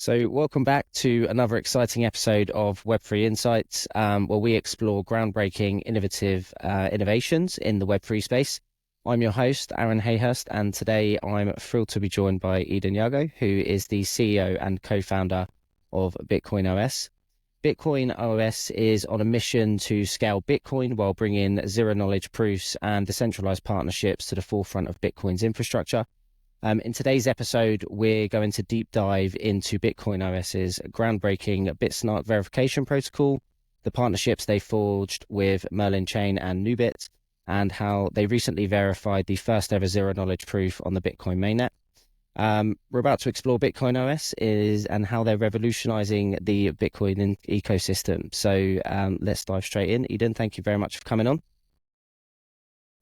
So welcome back to another exciting episode of Web3 Insights, where we explore groundbreaking, innovative innovations in the Web3 space. I'm your host, Aaron Hayhurst, and today I'm thrilled to be joined by Edan Yago, who is the CEO and co-founder of BitcoinOS. BitcoinOS is on a mission to scale Bitcoin while bringing zero-knowledge proofs and decentralized partnerships to the forefront of Bitcoin's infrastructure. In today's episode, we're going to deep dive into BitcoinOS's groundbreaking BitSNARK verification protocol, the partnerships they forged with Merlin Chain and Nubit, and how they recently verified the first ever zero-knowledge proof on the Bitcoin mainnet. We're about to explore BitcoinOS and how they're revolutionizing the Bitcoin ecosystem. So let's dive straight in. Edan, thank you very much for coming on.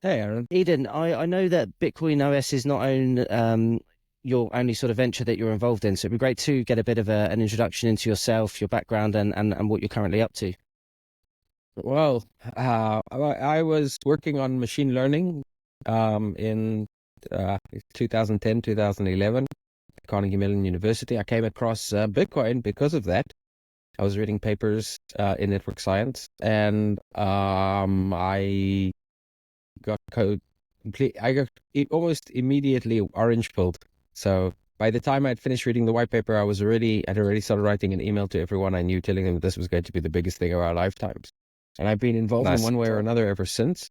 Hey, Aaron. Edan, I know that BitcoinOS is not your only sort of venture that you're involved in, so it'd be great to get a bit of an introduction into yourself, your background, and what you're currently up to. Well, I was working on machine learning in 2010, 2011 at Carnegie Mellon University. I came across Bitcoin because of that. I was reading papers in network science, and I got almost immediately orange pilled. So by the time I'd finished reading the white paper, I'd already started writing an email to everyone I knew, telling them that this was going to be the biggest thing of our lifetimes. And I've been involved in one way or another ever since.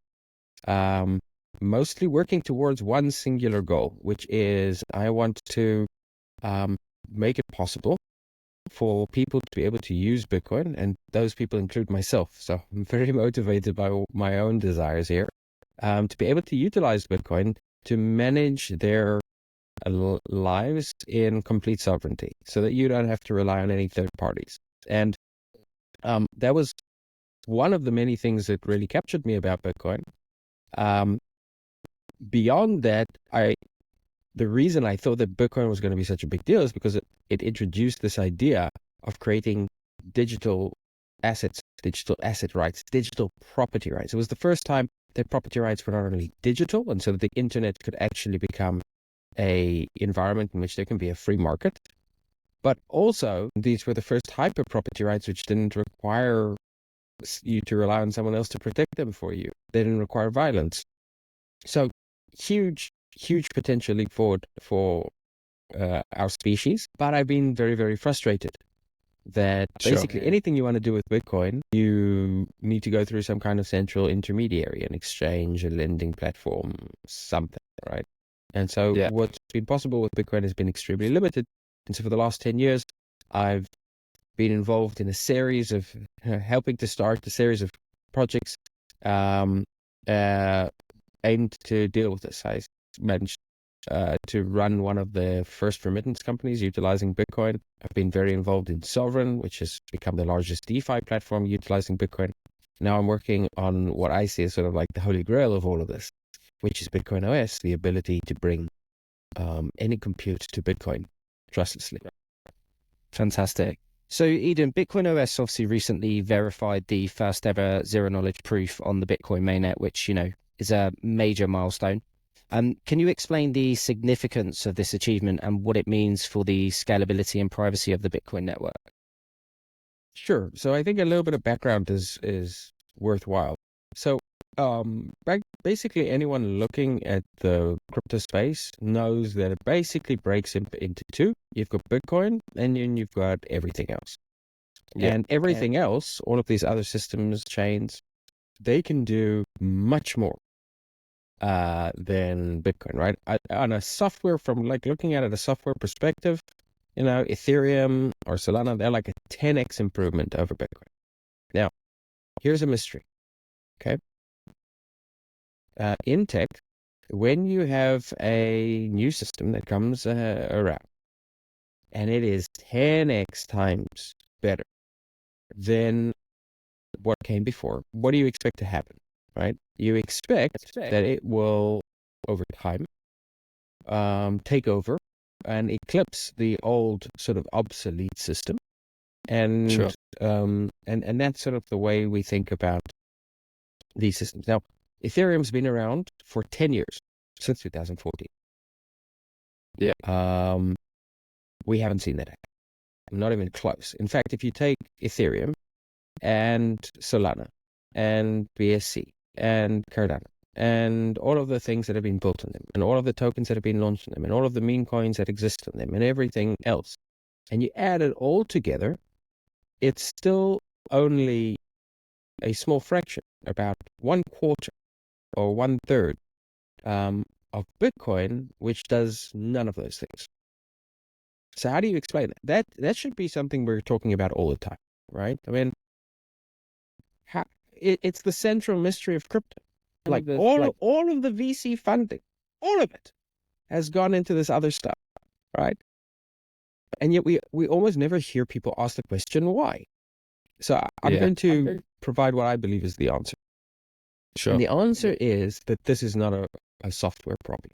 Mostly working towards one singular goal, which is I want to make it possible for people to be able to use Bitcoin, and those people include myself. So I'm very motivated by my own desires here. To be able to utilize Bitcoin to manage their lives in complete sovereignty so that you don't have to rely on any third parties. And that was one of the many things that really captured me about Bitcoin. Beyond that, the reason I thought that Bitcoin was going to be such a big deal is because it introduced this idea of creating digital assets, digital asset rights, digital property rights. It was the first time that property rights were not only digital, and so that the internet could actually become a environment in which there can be a free market, but also these were the first type of property rights which didn't require you to rely on someone else to protect them for you. They didn't require violence. So huge potential leap forward for our species. But I've been very, very frustrated that basically anything you want to do with Bitcoin, you need to go through some kind of central intermediary, an exchange, a lending platform, something, right? And so what's been possible with Bitcoin has been extremely limited. And so for the last 10 years, I've been involved in a series of helping to start a series of projects aimed to deal with this. I managed to run one of the first remittance companies utilizing Bitcoin. I've been very involved in Sovereign, which has become the largest DeFi platform utilizing Bitcoin. Now I'm working on what I see as sort of like the holy grail of all of this, which is BitcoinOS, the ability to bring any compute to Bitcoin trustlessly. Fantastic. So Edan, BitcoinOS obviously recently verified the first ever zero-knowledge proof on the Bitcoin mainnet, which, is a major milestone. Can you explain the significance of this achievement and what it means for the scalability and privacy of the Bitcoin network? Sure. So I think a little bit of background is worthwhile. So basically anyone looking at the crypto space knows that it basically breaks into two. You've got Bitcoin and then you've got everything else. Yeah. And everything else, all of these other systems, chains, they can do much more than Bitcoin, right? On a software, from like looking at it, a software perspective, Ethereum or Solana, they're like a 10x improvement over Bitcoin. Now, here's a mystery, okay? In tech, when you have a new system that comes around and it is 10x times better than what came before, what do you expect to happen, right? You expect that it will, over time, take over and eclipse the old sort of obsolete system. And, and that's sort of the way we think about these systems. Now, Ethereum's been around for 10 years, since 2014. Yeah. We haven't seen that happen. not even close. In fact, if you take Ethereum and Solana and BSC and Cardano and all of the things that have been built on them and all of the tokens that have been launched on them and all of the meme coins that exist on them and everything else, and you add it all together, it's still only a small fraction, about 1/4 or 1/3 of Bitcoin, which does none of those things. So how do you explain that? That should be something we're talking about all the time, right? I mean, it's the central mystery of crypto. Like all of the VC funding, all of it has gone into this other stuff, right? And yet we almost never hear people ask the question why. So I'm going to provide what I believe is the answer. Sure. And the answer is that this is not a software problem,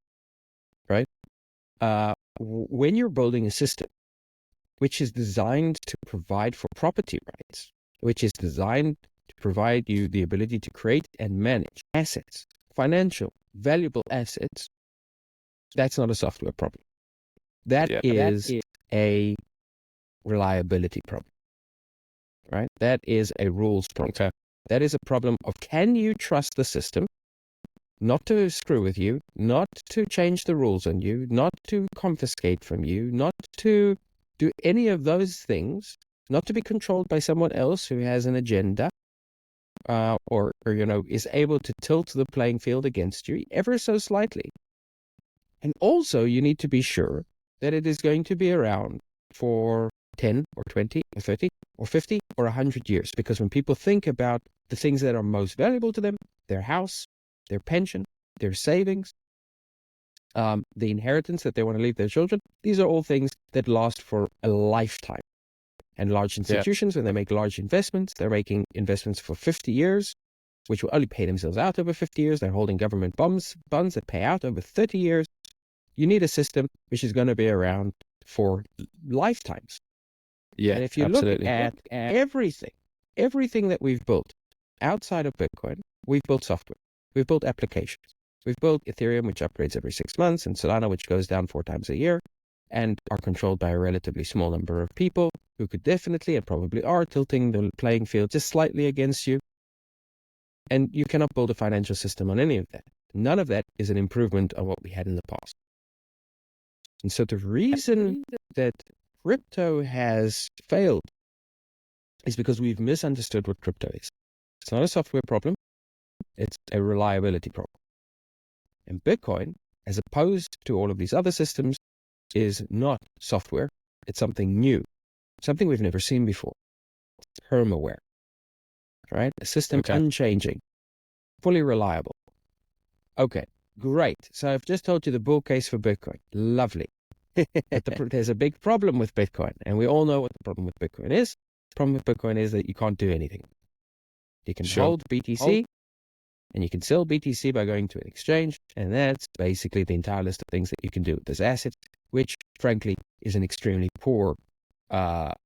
right? When you're building a system which is designed to provide for property rights, which is designed to provide you the ability to create and manage assets, financial, valuable assets, that's not a software problem. That is a reliability problem, right? That is a rules problem. Okay. That is a problem of, can you trust the system not to screw with you, not to change the rules on you, not to confiscate from you, not to do any of those things, not to be controlled by someone else who has an agenda, or is able to tilt the playing field against you ever so slightly. And also, you need to be sure that it is going to be around for 10 or 20 or 30 or 50 or 100 years. Because when people think about the things that are most valuable to them, their house, their pension, their savings, the inheritance that they want to leave their children, these are all things that last for a lifetime. And large institutions, when they make large investments, they're making investments for 50 years, which will only pay themselves out over 50 years. They're holding government bonds that pay out over 30 years. You need a system which is going to be around for lifetimes. Yeah, and if you absolutely. look at everything that we've built outside of Bitcoin, we've built software, we've built applications, we've built Ethereum, which upgrades every 6 months, and Solana, which goes down 4 times a year, and are controlled by a relatively small number of people who could definitely and probably are tilting the playing field just slightly against you. And you cannot build a financial system on any of that. None of that is an improvement on what we had in the past. And so the reason that crypto has failed is because we've misunderstood what crypto is. It's not a software problem. It's a reliability problem. And Bitcoin, as opposed to all of these other systems, is not software. It's something new, something we've never seen before. It's firmware, right? A system unchanging, fully reliable. Okay, great. So I've just told you the bull case for Bitcoin. Lovely. But there's a big problem with Bitcoin, and we all know what the problem with Bitcoin is. The problem with Bitcoin is that you can't do anything. You can hold BTC, and you can sell BTC by going to an exchange, and that's basically the entire list of things that you can do with this asset, which, frankly, is an extremely poor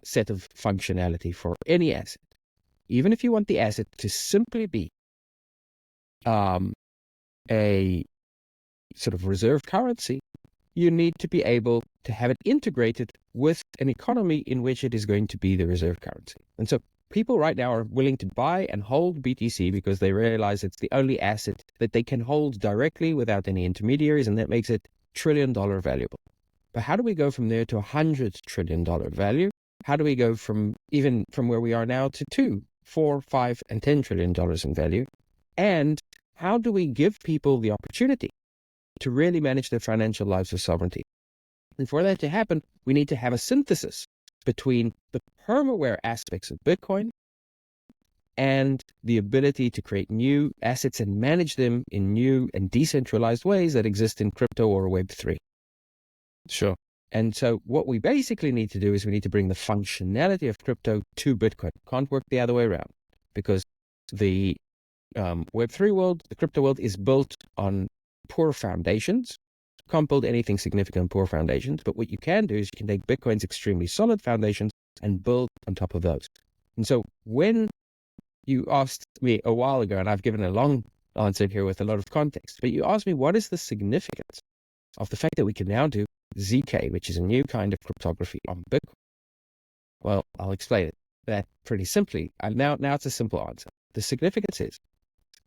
set of functionality for any asset. Even if you want the asset to simply be a sort of reserve currency, you need to be able to have it integrated with an economy in which it is going to be the reserve currency. And so people right now are willing to buy and hold BTC because they realize it's the only asset that they can hold directly without any intermediaries, and that makes it $1 trillion valuable. But how do we go from there to $100 trillion value? How do we go from where we are now to $2, $4, $5, and $10 trillion in value? And how do we give people the opportunity to really manage their financial lives with sovereignty? And for that to happen, we need to have a synthesis between the firmware aspects of Bitcoin and the ability to create new assets and manage them in new and decentralized ways that exist in crypto or Web3. Sure. And so what we basically need to do is we need to bring the functionality of crypto to Bitcoin. Can't work the other way around, because the Web3 world, the crypto world, is built on poor foundations. Can't build anything significant on poor foundations. But what you can do is you can take Bitcoin's extremely solid foundations and build on top of those. And so when you asked me a while ago, and I've given a long answer here with a lot of context, but you asked me, what is the significance of the fact that we can now do ZK, which is a new kind of cryptography on Bitcoin? Well, I'll explain it that pretty simply. Now it's a simple answer. The significance is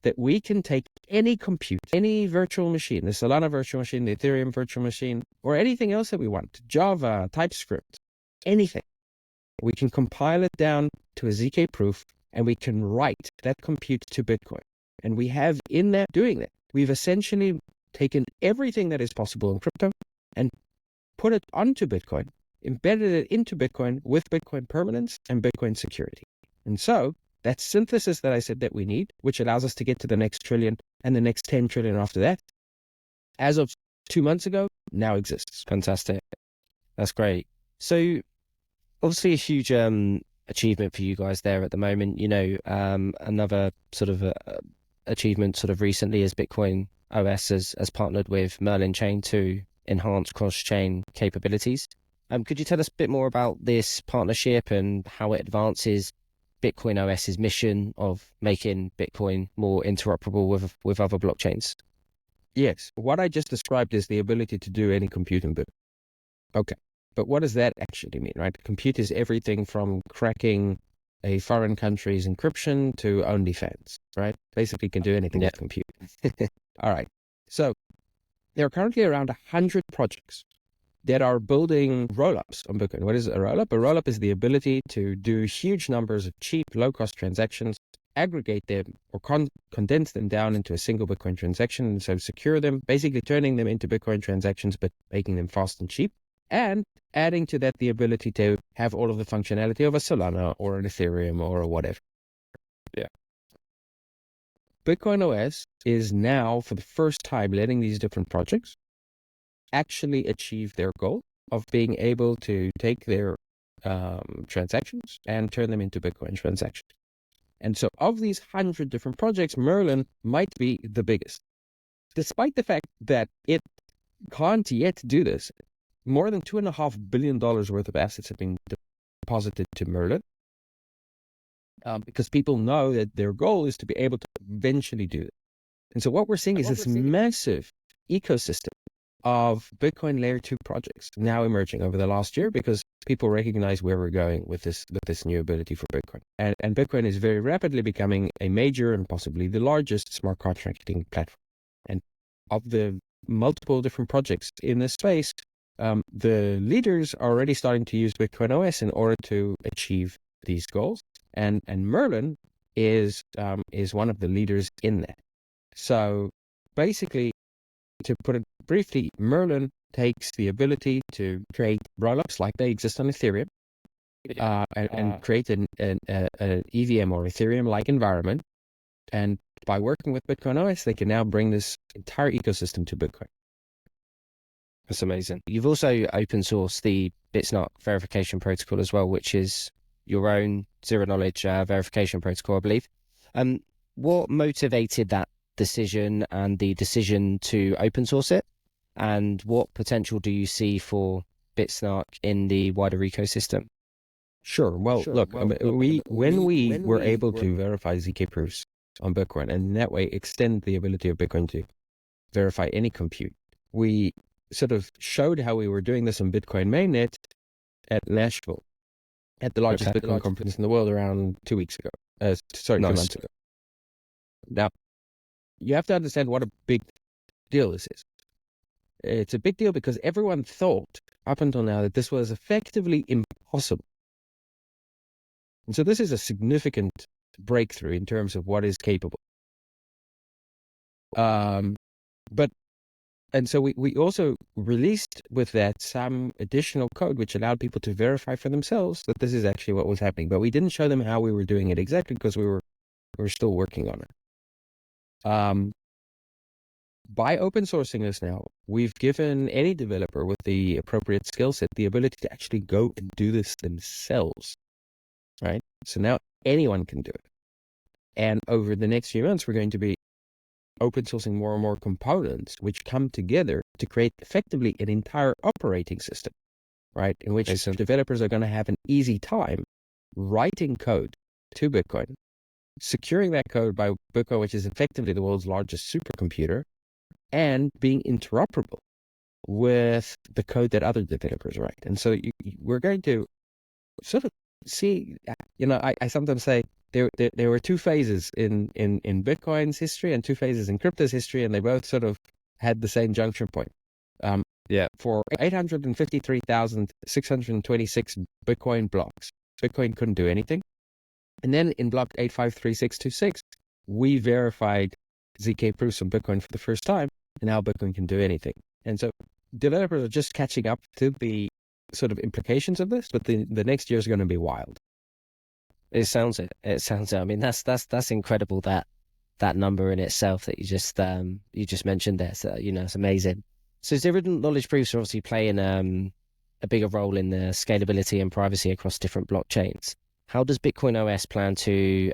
that we can take any compute, any virtual machine, the Solana virtual machine, the Ethereum virtual machine, or anything else that we want, Java, TypeScript, anything. We can compile it down to a ZK proof, and we can write that compute to Bitcoin. And we have in that doing that, we've essentially taken everything that is possible in crypto and put it onto Bitcoin, embedded it into Bitcoin with Bitcoin permanence and Bitcoin security. And so that synthesis that I said that we need, which allows us to get to the next trillion and the next 10 trillion after that, as of 2 months ago, now exists. Fantastic. That's great. So obviously a huge achievement for you guys there at the moment. You know, another sort of achievement sort of recently is BitcoinOS has partnered with Merlin Chain to enhance cross-chain capabilities. Could you tell us a bit more about this partnership and how it advances BitcoinOS's mission of making Bitcoin more interoperable with other blockchains? Yes. What I just described is the ability to do any compute in Bitcoin. Okay. But what does that actually mean, right? Compute is everything from cracking a foreign country's encryption to OnlyFans, right? Basically can do anything with compute. All right. So there are currently around 100 projects that are building rollups on Bitcoin. What is a rollup? A rollup is the ability to do huge numbers of cheap, low-cost transactions, aggregate them or condense them down into a single Bitcoin transaction, and so secure them, basically turning them into Bitcoin transactions, but making them fast and cheap, and adding to that the ability to have all of the functionality of a Solana or an Ethereum or whatever. Yeah. BitcoinOS is now, for the first time, letting these different projects actually achieve their goal of being able to take their transactions and turn them into Bitcoin transactions. And so of these 100 different projects, Merlin might be the biggest. Despite the fact that it can't yet do this, more than $2.5 billion worth of assets have been deposited to Merlin because people know that their goal is to be able to eventually do it. And so what we're seeing is this massive ecosystem of Bitcoin layer 2 projects now emerging over the last year because people recognize where we're going with this new ability for Bitcoin. And Bitcoin is very rapidly becoming a major and possibly the largest smart contracting platform. And of the multiple different projects in this space, the leaders are already starting to use BitcoinOS in order to achieve these goals. And Merlin is one of the leaders in that. So basically, to put it briefly, Merlin takes the ability to create rollups like they exist on Ethereum and create an EVM or Ethereum-like environment. And by working with BitcoinOS, they can now bring this entire ecosystem to Bitcoin. That's amazing. You've also open sourced the BitSNARK verification protocol as well, which is your own zero-knowledge verification protocol, I believe. What motivated that decision and the decision to open source it? And what potential do you see for BitSNARK in the wider ecosystem? Sure. Well, look, when we were able to verify ZK proofs on Bitcoin and in that way extend the ability of Bitcoin to verify any compute, we sort of showed how we were doing this on Bitcoin mainnet at Nashville, at the largest Bitcoin conference in the world around 2 weeks ago. 2 months ago. Now, you have to understand what a big deal this is. It's a big deal because everyone thought up until now that this was effectively impossible. And so this is a significant breakthrough in terms of what is capable. And so we also released with that some additional code which allowed people to verify for themselves that this is actually what was happening. But we didn't show them how we were doing it exactly because we were still working on it. By open sourcing this now, we've given any developer with the appropriate skill set the ability to actually go and do this themselves, right? So now anyone can do it. And over the next few months, we're going to be open sourcing more and more components which come together to create effectively an entire operating system, right? In which developers are going to have an easy time writing code to Bitcoin, securing that code by Bitcoin, which is effectively the world's largest supercomputer, and being interoperable with the code that other developers write. And so we're going to sort of see, I sometimes say there were two phases in Bitcoin's history and two phases in crypto's history, and they both sort of had the same junction point. For 853,626 Bitcoin blocks, Bitcoin couldn't do anything. And then in block 853,626, we verified ZK proofs on Bitcoin for the first time, and now Bitcoin can do anything. And so developers are just catching up to the sort of implications of this, but the next year is going to be wild. It sounds it. It sounds it. I mean, that's incredible, that number in itself that you just mentioned there. So, it's amazing. So zero knowledge proofs are obviously playing a bigger role in the scalability and privacy across different blockchains. How does BitcoinOS plan to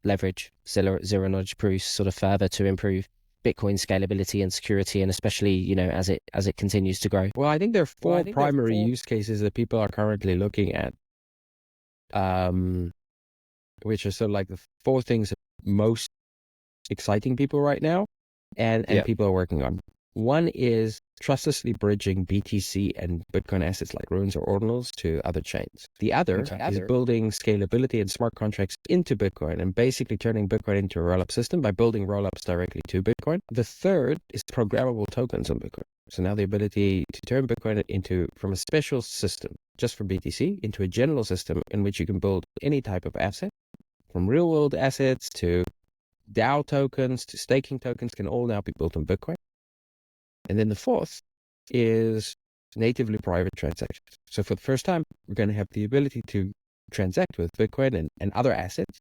leverage zero knowledge proofs sort of further to improve Bitcoin scalability and security, and especially, as it continues to grow? Well, I think there are four primary use cases that people are currently looking at, which are sort of like the four things that most exciting people right now, and people are working on. One is trustlessly bridging BTC and Bitcoin assets like runes or ordinals to other chains. The other is building scalability and smart contracts into Bitcoin and basically turning Bitcoin into a roll-up system by building roll-ups directly to Bitcoin. The third is programmable tokens on Bitcoin. So now the ability to turn Bitcoin from a special system just for BTC into a general system in which you can build any type of asset, from real-world assets to DAO tokens to staking tokens, can all now be built on Bitcoin. And then the fourth is natively private transactions. So for the first time, we're going to have the ability to transact with Bitcoin and other assets,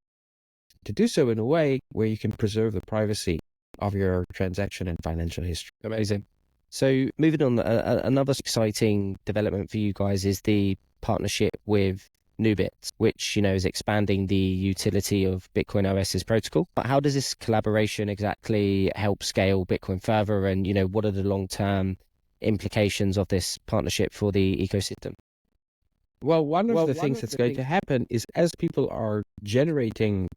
to do so in a way where you can preserve the privacy of your transaction and financial history. Amazing. So moving on, another exciting development for you guys is the partnership with Nubit, which, is expanding the utility of BitcoinOS's protocol. But how does this collaboration exactly help scale Bitcoin further? And, what are the long-term implications of this partnership for the ecosystem? Well, one of the things that's going to happen is, as people are generating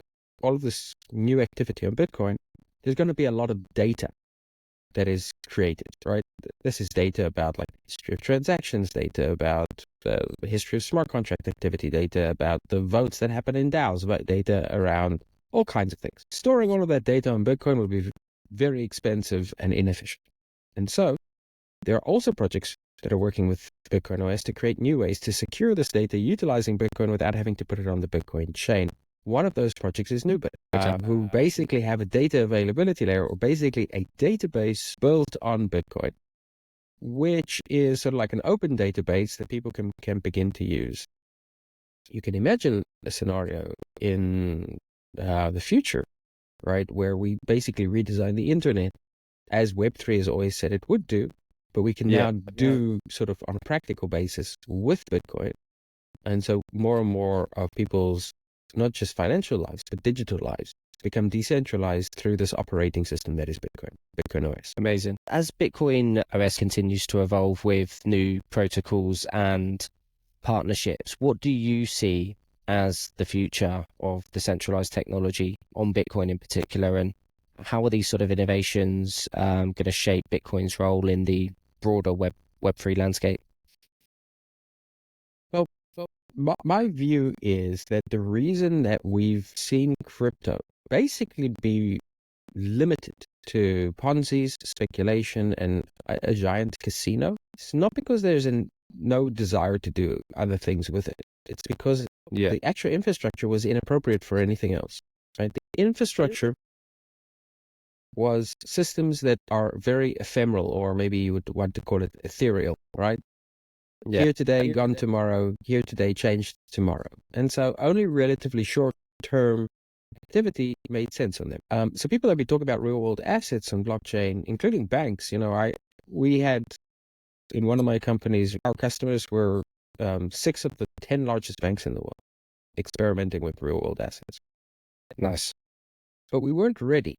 all of this new activity on Bitcoin, there's going to be a lot of data that is created, right? This is data about like history of transactions, data about the history of smart contract activity, data about the votes that happen in DAOs, about data around all kinds of things. Storing all of that data on Bitcoin will be very expensive and inefficient. And so there are also projects that are working with BitcoinOS to create new ways to secure this data utilizing Bitcoin without having to put it on the Bitcoin chain. One of those projects is Nubit, who basically have a data availability layer, or basically a database built on Bitcoin, which is sort of like an open database that people can begin to use. You can imagine a scenario in the future, right, where we basically redesign the internet as Web3 has always said it would do, but we can now do sort of on a practical basis with Bitcoin. And so more and more of people's not just financial lives, but digital lives become decentralized through this operating system that is BitcoinOS. Amazing. As BitcoinOS continues to evolve with new protocols and partnerships, what do you see as the future of decentralized technology on Bitcoin in particular, and how are these sort of innovations going to shape Bitcoin's role in the broader Web3 landscape? My view is that the reason that we've seen crypto basically be limited to Ponzi's, speculation, and a giant casino is not because there's no desire to do other things with it. It's because the actual infrastructure was inappropriate for anything else. Right? The infrastructure was systems that are very ephemeral, or maybe you would want to call it ethereal, right? Here today, gone tomorrow, here today, changed tomorrow. And so only relatively short-term activity made sense on them. So people have been talking about real-world assets on blockchain, including banks. We had, in one of my companies, our customers were 6 of the 10 largest banks in the world experimenting with real-world assets. Nice. But we weren't ready.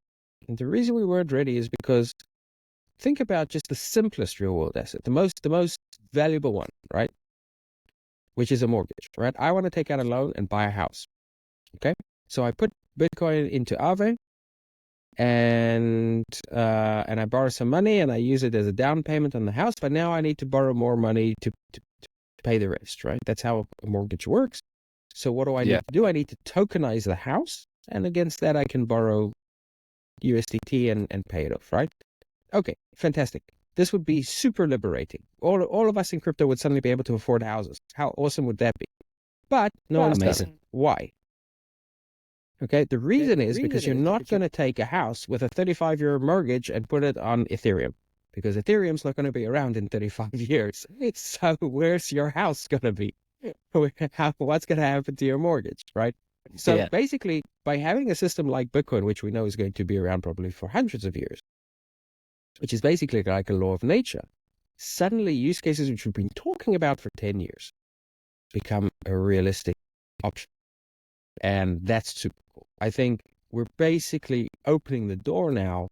And the reason we weren't ready is because think about just the simplest real-world asset, the most valuable one, right? Which is a mortgage, right? I want to take out a loan and buy a house. Okay, so I put Bitcoin into Aave, and I borrow some money and I use it as a down payment on the house. But now I need to borrow more money to pay the rest, right? That's how a mortgage works. So what do I need to do? I need to tokenize the house, and against that I can borrow USDT and pay it off, right? Okay, fantastic. This would be super liberating. All of us in crypto would suddenly be able to afford houses. How awesome would that be? But no one's done it. Why? Okay, the reason is because you're not going to take a house with a 35-year mortgage and put it on Ethereum, because Ethereum's not going to be around in 35 years. So where's your house going to be? What's going to happen to your mortgage, right? So basically, by having a system like Bitcoin, which we know is going to be around probably for hundreds of years, which is basically like a law of nature, suddenly use cases which we've been talking about for 10 years become a realistic option. And that's super cool. I think we're basically opening the door now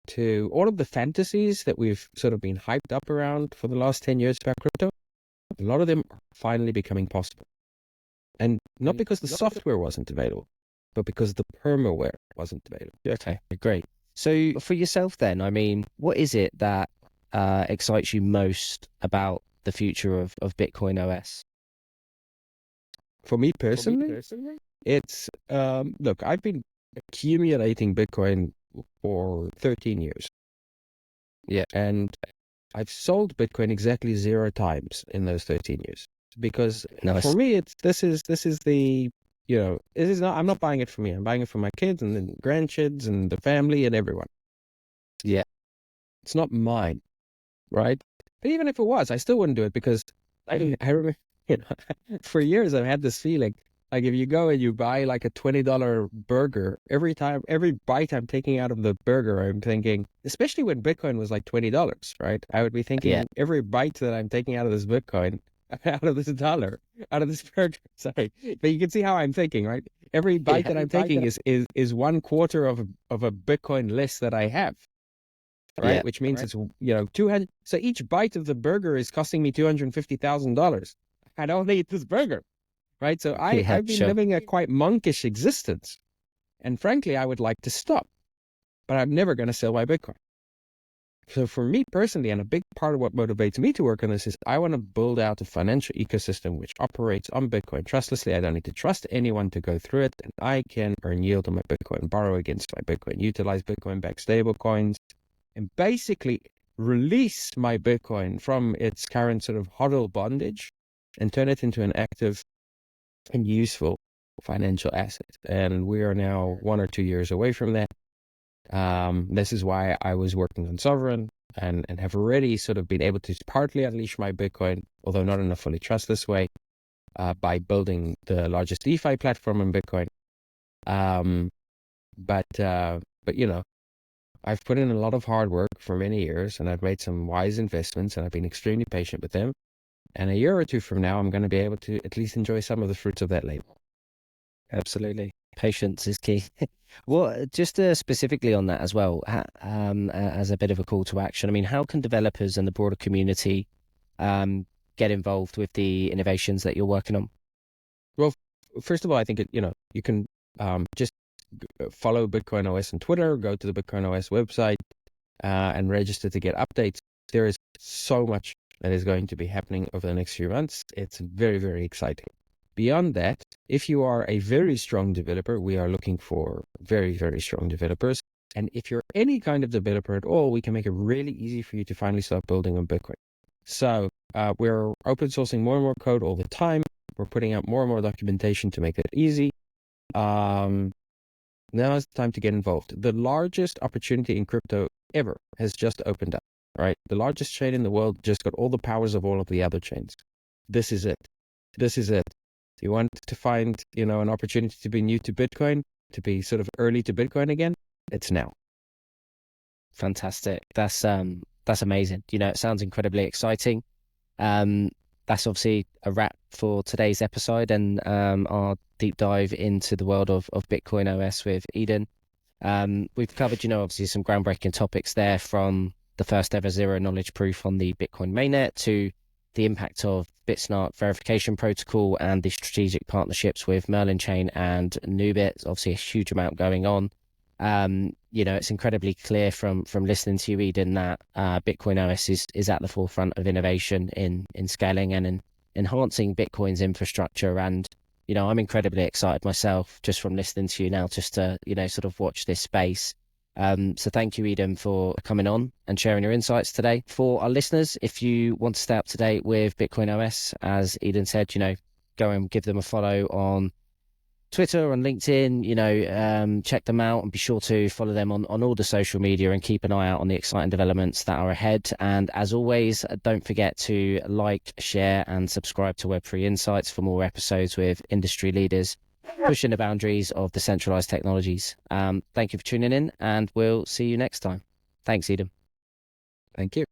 to all of the fantasies that we've sort of been hyped up around for the last 10 years about crypto. A lot of them are finally becoming possible. And not because the software wasn't available, but because the firmware wasn't available. Okay, great. So for yourself then, I mean, what is it that excites you most about the future of BitcoinOS? For me personally, it's, look, I've been accumulating Bitcoin for 13 years. Yeah. And I've sold Bitcoin exactly 0 times in those 13 years. Because for me, this is the, I'm not buying it for me. I'm buying it for my kids and the grandkids and the family and everyone. Yeah. It's not mine, right? But even if it was, I still wouldn't do it, because I remember, for years I've had this feeling, like if you go and you buy like a $20 burger, every bite I'm taking out of the burger, I'm thinking, especially when Bitcoin was like $20, right? I would be thinking every bite that I'm taking out of this Bitcoin, out of this dollar, out of this burger, sorry. But you can see how I'm thinking, right? Every bite that I'm taking is 1/4 of a Bitcoin less that I have, right? Yeah. Which means it's, 200. So each bite of the burger is costing me $250,000. I don't eat this burger. Right. So I've been living a quite monkish existence. And frankly, I would like to stop, but I'm never going to sell my Bitcoin. So for me personally, and a big part of what motivates me to work on this, is I want to build out a financial ecosystem which operates on Bitcoin trustlessly. I don't need to trust anyone to go through it. And I can earn yield on my Bitcoin, borrow against my Bitcoin, utilize Bitcoin-backed stable coins, and basically release my Bitcoin from its current sort of hodl bondage and turn it into an active and useful financial asset. And we are now 1 or 2 years away from that. This is why I was working on Sovereign and have already sort of been able to partly unleash my Bitcoin, although not in a fully trustless way, by building the largest DeFi platform in Bitcoin. But I've put in a lot of hard work for many years, and I've made some wise investments, and I've been extremely patient with them. And a year or two from now, I'm going to be able to at least enjoy some of the fruits of that labor. Absolutely. Patience is key. Well, just specifically on that as well, as a bit of a call to action, I mean, how can developers and the broader community get involved with the innovations that you're working on? Well, first of all, I think, you can just follow BitcoinOS on Twitter, go to the BitcoinOS website and register to get updates. There is so much that is going to be happening over the next few months. It's very, very exciting. Beyond that, if you are a very strong developer, we are looking for very, very strong developers. And if you're any kind of developer at all, we can make it really easy for you to finally start building on Bitcoin. So we're open sourcing more and more code all the time. We're putting out more and more documentation to make it easy. Now is the time to get involved. The largest opportunity in crypto ever has just opened up. Right? The largest chain in the world just got all the powers of all of the other chains. This is it. This is it. You want to find, an opportunity to be new to Bitcoin, to be sort of early to Bitcoin again? It's now. Fantastic. That's amazing. It sounds incredibly exciting. That's obviously a wrap for today's episode and our deep dive into the world of BitcoinOS with Edan. We've covered, obviously some groundbreaking topics there, from the first ever zero knowledge proof on the Bitcoin mainnet to the impact of BitSNARK verification protocol and the strategic partnerships with Merlin Chain and Nubit. Obviously a huge amount going on. It's incredibly clear from listening to you, Edan, that BitcoinOS is at the forefront of innovation in scaling and in enhancing Bitcoin's infrastructure. And I'm incredibly excited myself just from listening to you now, just to, sort of watch this space. So thank you, Eden, for coming on and sharing your insights today. For our listeners, if you want to stay up to date with BitcoinOS, as Eden said, go and give them a follow on Twitter, on LinkedIn, check them out and be sure to follow them on all the social media and keep an eye out on the exciting developments that are ahead. And as always, don't forget to like, share and subscribe to Web3 Insights for more episodes with industry leaders pushing the boundaries of decentralized technologies. Thank you for tuning in and we'll see you next time. Thanks, Eden. Thank you.